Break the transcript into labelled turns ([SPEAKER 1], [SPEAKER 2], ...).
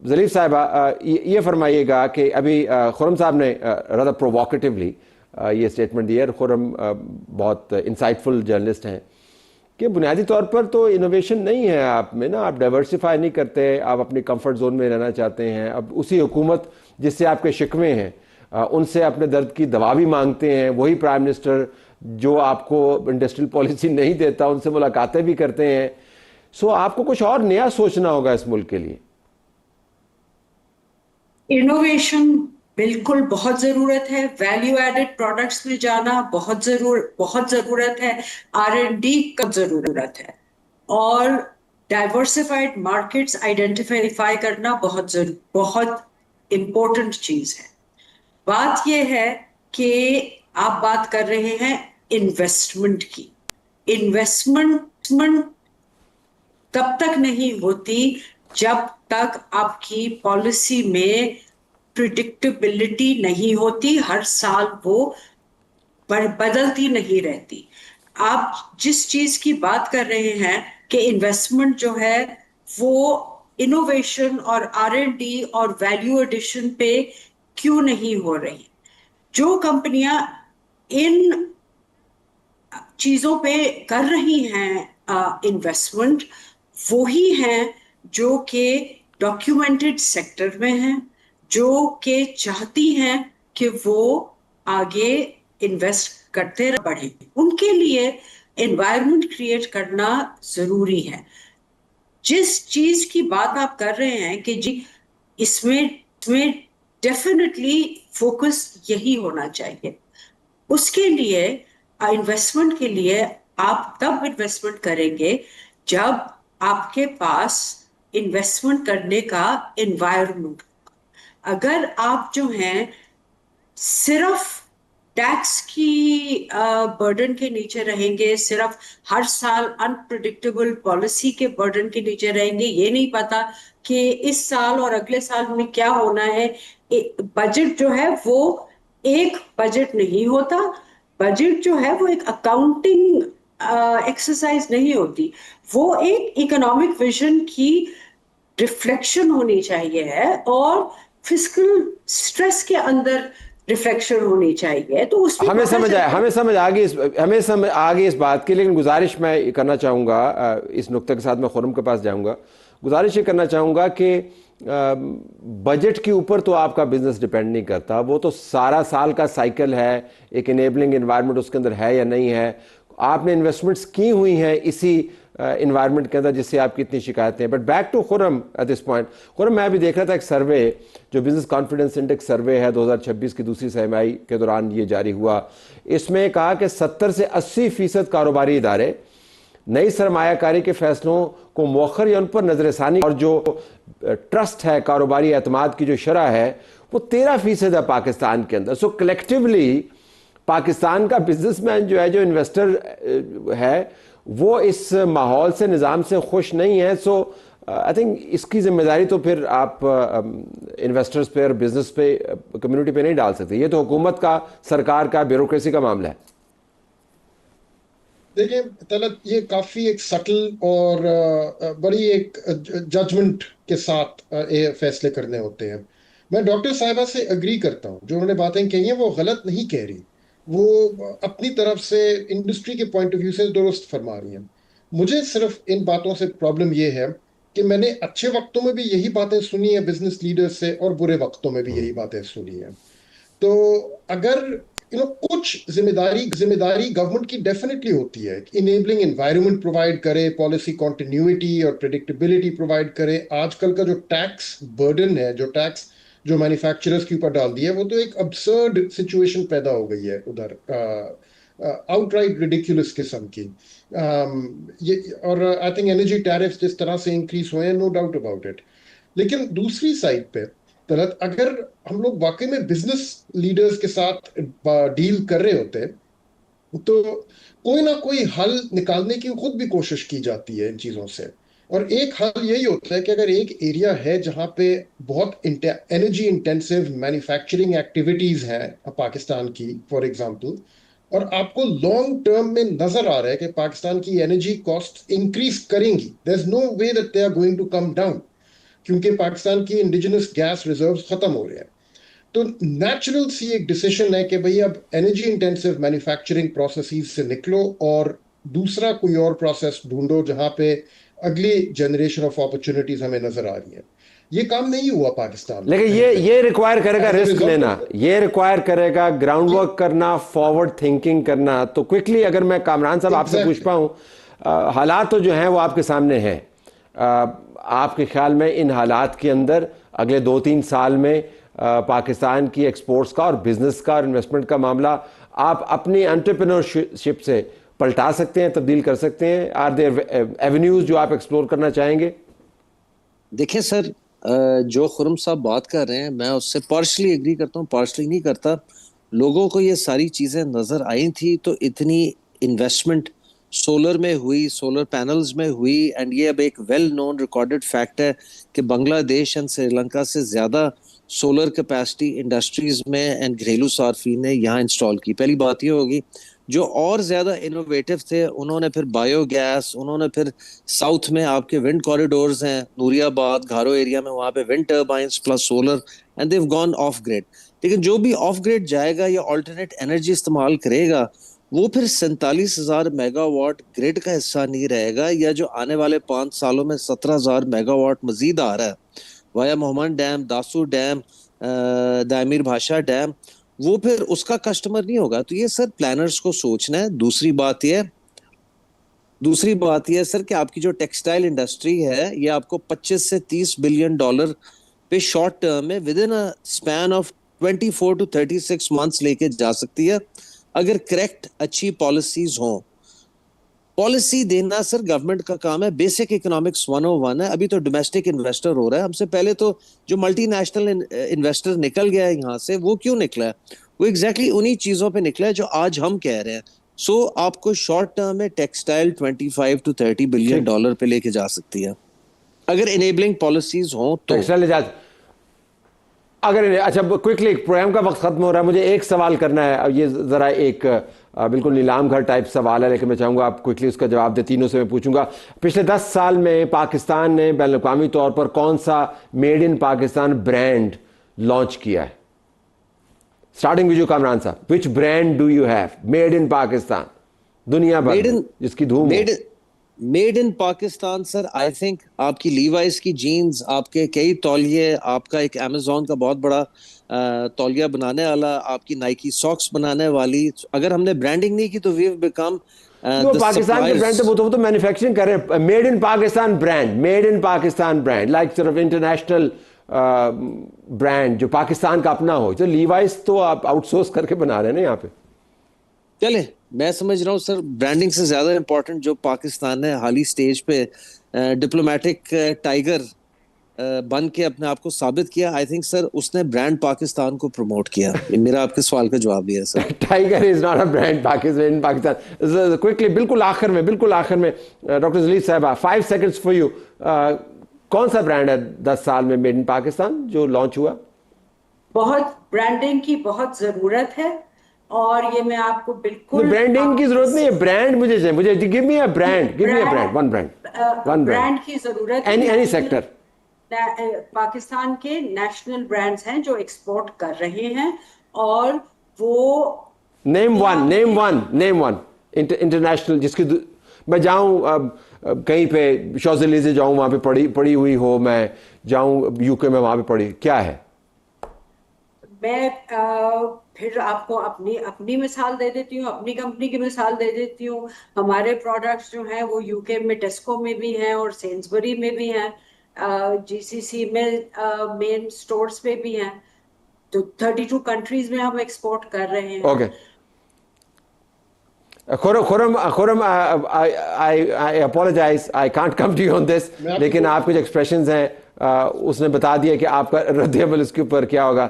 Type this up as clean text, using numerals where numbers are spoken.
[SPEAKER 1] ज़रीफ साहिबा, ये फरमाइएगा कि अभी खुर्रम साहब ने rather प्रोवोकेटिवली ये स्टेटमेंट दिया है। खुर्रम बहुत इंसाइटफुल जर्नलिस्ट हैं कि बुनियादी तौर पर तो इनोवेशन नहीं है आप में ना, आप डाइवर्सिफाई नहीं करते, आप अपनी कंफर्ट जोन में रहना चाहते हैं। अब उसी हुकूमत जिससे आपके शिकवे हैं उनसे अपने दर्द की दवा भी मांगते हैं, वही प्राइम मिनिस्टर जो आपको इंडस्ट्रियल पॉलिसी नहीं देता उनसे मुलाकातें भी करते हैं। सो आपको कुछ और नया सोचना होगा इस मुल्क के लिए।
[SPEAKER 2] इनोवेशन बिल्कुल बहुत जरूरत है, वैल्यू एडेड प्रोडक्ट्स में जाना बहुत जरूरत है, R&D का जरूरत है, और डाइवर्सिफाइड मार्केट्स आइडेंटिफाई करना बहुत इंपॉर्टेंट चीज है। बात यह है कि आप बात कर रहे हैं इन्वेस्टमेंट की। इन्वेस्टमेंट तब तक नहीं होती जब तक आपकी पॉलिसी में प्रिडिक्टेबिलिटी नहीं होती, हर साल वो बदलती नहीं रहती। आप जिस चीज की बात कर रहे हैं कि इन्वेस्टमेंट जो है वो इनोवेशन और R&D और वैल्यू एडिशन पे क्यों नहीं हो रही। जो कंपनियां इन चीजों पे कर रही हैं इन्वेस्टमेंट, वो ही हैं जो कि डॉक्यूमेंटेड सेक्टर में हैं, जो कि चाहती हैं कि वो आगे इन्वेस्ट करते बढ़े। उनके लिए एनवायरनमेंट क्रिएट करना जरूरी है। जिस चीज की बात आप कर रहे हैं कि जी इसमें डेफिनेटली फोकस यही होना चाहिए। उसके लिए इन्वेस्टमेंट के लिए आप तब इन्वेस्टमेंट करेंगे जब आपके पास इन्वेस्टमेंट करने का एनवायरनमेंट। अगर आप जो हैं सिर्फ टैक्स की बर्डन के नीचे रहेंगे, सिर्फ हर साल अनप्रिडिक्टेबल पॉलिसी के बर्डन के नीचे रहेंगे, ये नहीं पता कि इस साल और अगले साल में क्या होना है। बजट जो है वो एक बजट नहीं होता। बजट जो है वो एक अकाउंटिंग एक्सरसाइज नहीं होती, वो एक इकोनॉमिक विजन की रिफ्लेक्शन होनी चाहिए है, और फिस्कल स्ट्रेस के अंदर रिफ्लेक्शन होनी चाहिए। तो उसमें
[SPEAKER 1] हमें
[SPEAKER 2] पता
[SPEAKER 1] समझ आया,
[SPEAKER 2] चलता है।
[SPEAKER 1] हमें समझ आ गई इस बात की, लेकिन गुजारिश मैं करना चाहूँगा, इस नुक्ते के साथ मैं खुर्रम के पास जाऊँगा। गुजारिश ये करना चाहूँगा कि बजट के ऊपर तो आपका बिजनेस डिपेंड नहीं करता, वो तो सारा साल का साइकिल है, एक इनेबलिंग इन्वायरमेंट उसके अंदर है या नहीं है। आपने इन्वेस्टमेंट्स की हुई हैं इसी इन्वायरमेंट के अंदर जिससे आपकी इतनी शिकायतें हैं। But back to Khurram at this point. Khurram, मैं अभी देख रहा था एक सर्वे जो बिजनेस कॉन्फिडेंस इंडेक्स सर्वे है 2026 की दूसरी तिमाही के दौरान ये जारी हुआ। इसमें कहा कि 70 से 80% कारोबारी इदारे नई सरमायाकारी के फैसलों को मौखर या उन पर नजरसानी, और जो ट्रस्ट है, कारोबारी एतमाद की जो शरह है वो 13% है पाकिस्तान के अंदर। सो कलेक्टिवली पाकिस्तान का बिजनेसमैन जो है, जो इन्वेस्टर है, वो इस माहौल से, निज़ाम से खुश नहीं है। सो आई थिंक इसकी जिम्मेदारी तो फिर आप इन्वेस्टर्स पे और बिजनेस पे, कम्युनिटी पे नहीं डाल सकते। ये तो हुकूमत का, सरकार का, ब्यूरोक्रेसी का मामला है।
[SPEAKER 3] देखिए तलत, ये काफी एक सटल और बड़ी एक जजमेंट के साथ ये फैसले करने होते हैं। मैं डॉक्टर साहिबा से अग्री करता हूँ, जो उन्होंने बातें कही हैं वो गलत नहीं कह रही, वो अपनी तरफ से इंडस्ट्री के पॉइंट ऑफ व्यू से दुरुस्त फरमा रही हैं। मुझे सिर्फ इन बातों से प्रॉब्लम ये है कि मैंने अच्छे वक्तों में भी यही बातें सुनी है बिजनेस लीडर्स से, और बुरे वक्तों में भी यही बातें सुनी है। तो अगर कुछ जिम्मेदारी गवर्नमेंट की डेफिनेटली होती है, इनेबलिंग एनवायरनमेंट प्रोवाइड करे, पॉलिसी कॉन्टिन्यूटी और प्रिडिक्टेबिलिटी प्रोवाइड करे। आजकल का जो टैक्स बर्डन है, जो टैक्स जो मैन्युफैक्चरर्स के ऊपर डाल दिया है, वो तो एक अब्सर्ड सिचुएशन पैदा हो गई है उधर, आउटराइट रिडिकुलस किस्म की। ये, और आई थिंक एनर्जी टैरिफ्स जिस तरह से इंक्रीज हुए हैं, नो डाउट अबाउट इट। लेकिन दूसरी साइड पे तरह, अगर हम लोग वाकई में बिजनेस लीडर्स के साथ डील कर रहे होते तो कोई ना कोई हल निकालने की खुद भी कोशिश की जाती है इन चीजों से। और एक हल यही होता है कि अगर एक एरिया है जहां पे बहुत एनर्जी इंटेंसिव मैन्युफैक्चरिंग एक्टिविटीज हैं पाकिस्तान की, फॉर एग्जांपल, और आपको लॉन्ग टर्म में नजर आ रहा है कि पाकिस्तान की एनर्जी कॉस्ट इंक्रीज करेंगी, there is no way that they are going to come down, क्योंकि पाकिस्तान की इंडिजिनस गैस रिजर्व्स खत्म हो रहे हैं। तो नेचुरल सी एक डिसीजन है कि भाई अब एनर्जी इंटेंसिव मैन्युफैक्चरिंग प्रोसेसेस से निकलो और दूसरा कोई और प्रोसेस ढूंढो जहां पे अगली जनरेशन ऑफ अपॉर्चुनिटीज हमें नजर आ रही है। ये काम नहीं हुआ पाकिस्तान में,
[SPEAKER 1] लेकिन ये रिक्वायर करेगा रिस्क लेना, ये रिक्वायर करेगा ग्राउंड वर्क करना, फॉरवर्ड थिंकिंग करना। तो क्विकली अगर मैं कामरान साहब आपसे पूछ पाऊँ, हालात तो जो हैं वो आपके सामने हैं, आपके ख्याल में इन हालात के अंदर अगले 2-3 साल में पाकिस्तान की एक्सपोर्ट्स का और बिजनेस का और इन्वेस्टमेंट का मामला आप अपनी एंटरप्रेन्योरशिप से पलटा सकते हैं, तब्दील कर सकते हैं? आर देयर एवेन्यूज जो आप एक्सप्लोर करना चाहेंगे?
[SPEAKER 4] देखिए सर, जो खुरम साहब बात कर रहे हैं मैं उससे पार्शली एग्री करता हूँ, पार्शली नहीं करता। लोगों को ये सारी चीज़ें नज़र आई थी तो इतनी इन्वेस्टमेंट सोलर में हुई, सोलर पैनल्स में हुई, एंड ये अब एक वेल नोन रिकॉर्डेड फैक्ट है कि बांग्लादेश एंड श्रीलंका से ज़्यादा सोलर कैपेसिटी इंडस्ट्रीज में एंड घरेलू सार्फिन ने यहाँ इंस्टॉल की। पहली बात ये होगी। जो और ज़्यादा इनोवेटिव थे उन्होंने फिर बायोगैस, उन्होंने फिर साउथ में आपके विंड कॉरिडोर्स हैं, नूरियाबाद घारो एरिया में, वहाँ पे wind turbines plus solar, and they've gone off grid. लेकिन जो भी ऑफ ग्रिड जाएगा या ऑल्टरनेट एनर्जी इस्तेमाल करेगा वो फिर 47,000 मेगावाट ग्रिड का हिस्सा नहीं रहेगा, या जो आने वाले 5 सालों में 17,000 मेगावाट मजीद आ रहा है via Mohammad dam, Dasu dam, दामिर भाषा डैम, वो फिर उसका कस्टमर नहीं होगा। तो ये सर प्लानर्स को सोचना है। दूसरी बात यह सर कि आपकी जो टेक्सटाइल इंडस्ट्री है ये आपको 25 से 30 बिलियन डॉलर पे शॉर्ट टर्म में with in a span of 24 to 36 months लेके जा सकती है अगर करेक्ट अच्छी पॉलिसीज हों। पॉलिसी देना सर गवर्नमेंट का काम है। बेसिक इकोनॉमिक्स 101 है। अभी तो डोमेस्टिक इन्वेस्टर हो रहा है, हमसे पहले तो जो मल्टीनेशनल इन्वेस्टर निकल गया है यहाँ से, वो क्यों निकला है? वो एग्जैक्टली उन्हीं चीजों पे निकला है जो आज हम कह रहे हैं। सो आपको शॉर्ट टर्म में टेक्सटाइल 25 to 30 बिलियन डॉलर पे लेके जा सकती है अगर इनेबलिंग पॉलिसीज हो तो।
[SPEAKER 1] अगर अच्छा क्विकली, प्रोग्राम का वक्त खत्म हो रहा है, मुझे एक सवाल करना है। ये ज़रा एक बिल्कुल नीलाम घर टाइप सवाल है, लेकिन मैं चाहूँगा आप क्विकली उसका जवाब दे। तीनों से मैं पूछूंगा, पिछले 10 साल में पाकिस्तान ने बैनुल-अक़वामी तौर पर कौन सा made in Pakistan brand launch किया है? स्टार्टिंग विद यू कामरान साहब, which brand do you have made in Pakistan दुनिया भर जिसकी धूम?
[SPEAKER 4] Made in Pakistan sir, I think आपकी लीवाइस की जीन्स, आपके कई तौलिए, आपका एक अमेज़न का बहुत बड़ा तौलिया बनाने वाला, आपकी नाइकी सॉक्स बनाने वाली। अगर हमने ब्रांडिंग नहीं की तो वी हैव बिकम
[SPEAKER 1] पाकिस्तान के ब्रांड वो तो मैन्युफैक्चरिंग कर रहे हैं। Made in Pakistan brand like सिर्फ इंटरनेशनल ब्रांड जो पाकिस्तान का अपना हो। तो लीवाइस तो आप आउटसोर्स करके बना रहे हैं ना यहाँ पे।
[SPEAKER 4] चले, मैं समझ रहा हूँ सर ब्रांडिंग से ज्यादा इंपॉर्टेंट जो पाकिस्तान ने हाली स्टेज पे डिप्लोमेटिक टाइगर बन के अपने आप को साबित किया। आई थिंक सर उसने ब्रांड पाकिस्तान को प्रमोट किया। मेरा आपके सवाल का जवाब दिया sir.
[SPEAKER 1] Tiger is not a brand Pakistan. Quickly, बिल्कुल आखिर में डॉक्टर जलील साहिबा, 5 seconds फॉर यू। कौन सा ब्रांड है 10 साल में मेड इन पाकिस्तान जो लॉन्च हुआ?
[SPEAKER 2] बहुत ब्रांडिंग की बहुत जरूरत है और ये मैं आपको बिल्कुल
[SPEAKER 1] ब्रांडिंग की जरूरत नहीं है। ब्रांड मुझे चाहिए, give me a brand, one brand
[SPEAKER 2] की जरूरत।
[SPEAKER 1] Any sector.
[SPEAKER 2] पाकिस्तान के नेशनल ब्रांड्स हैं जो एक्सपोर्ट कर रहे हैं और वो
[SPEAKER 1] नेम वन इंटरनेशनल जिसकी मैं जाऊं कहीं पे शॉज़ेलीज़े जाऊं, वहां पे पड़ी हुई हो, मैं जाऊं यूके में, वहां पे पड़ी, क्या है?
[SPEAKER 2] मैं फिर आपको अपनी मिसाल दे देती हूँ, अपनी कंपनी की मिसाल दे देती हूँ। हमारे प्रोडक्ट्स जो हैं वो यूके में टेस्को में भी हैं और सेंसबरी में भी हैं, जीसीसी में मेन स्टोर्स पे भी हैं। तो 32 कंट्रीज में हम एक्सपोर्ट कर रहे हैं।
[SPEAKER 1] Okay Khurram, I apologise, I can't come to you on this, लेकिन आपके जो एक्सप्रेशंस हैं उसने बता दिया कि आपका रद्द अमल इसके ऊपर क्या होगा।